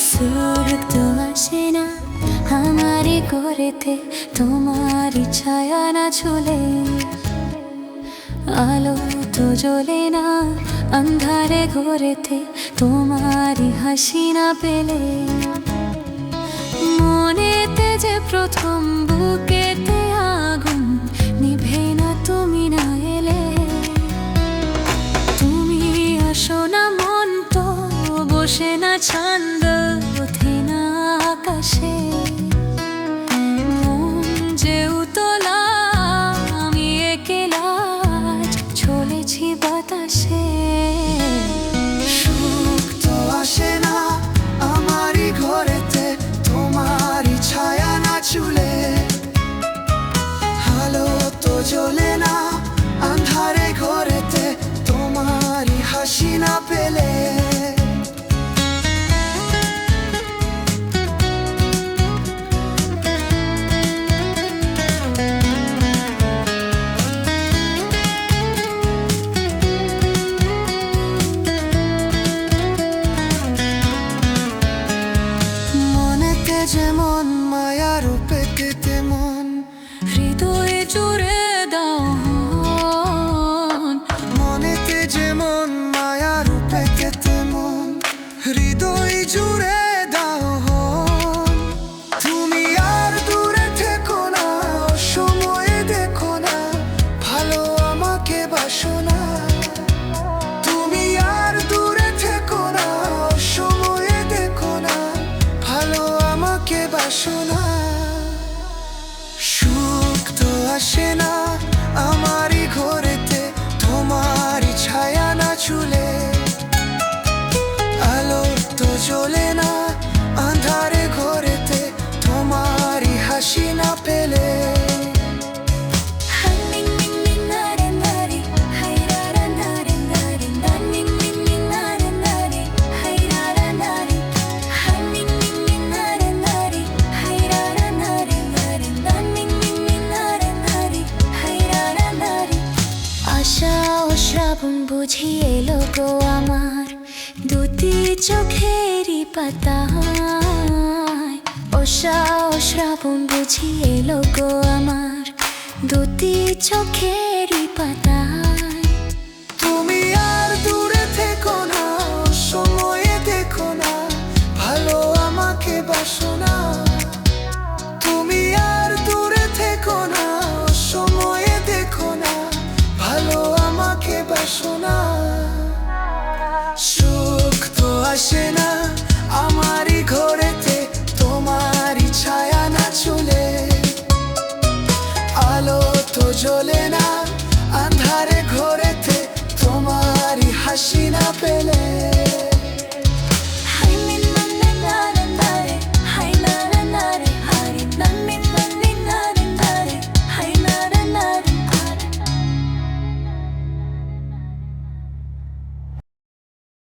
সুর তো আসে না আমারই করেতে তোমারই ছায়া না ছুলে, আলো তো জ্বলে না আন্ধারে ঘরেতে তোমারই হাসি না পেলে। মনেতে যে প্রথম বুকেতে আগুন নিভে না তুমি না এলে। তুমি আসো না মন তো বসে না ছন্দ ওঠে না আকাশে। মন যে উতলা আমি একলা চলেছি বাতাসে। সুখ তো আসে না আমারই ঘরেতে তোমারই ছায়া না চুলে, আলো তো জ্বলে না আন্ধারে ঘরেতে তোমারই হাসি না পেলে। যেমন মায়া রূপেতে তেমন হৃদয়ে জুড়ে দাও মনেতে যেমন মায়া রূপেতে তেমন হৃদয় জুড়ে দাও। তুমি আর দূরে থেকো না সময়ে দেখো না ভালো আমাকে বাসো না। তুমি আর দূরে থেকো না সময়ে দেখো না ভালো আমাকে বাসো না। সুখ তো আসে না আমারই ঘরেতে তোমারই ছায়া না চুলে, আলো তো জ্বলে না আন্ধারে ঘরেতে তোমারই হাসি না পেলে। আশা ও শ্রাবণ বুঝি এলো গো আমার দুটি চোখেরই পাতায়। আশা ও শ্রাবণ বুঝি এলো গো আমার দুটি চোখেরই পাতায়।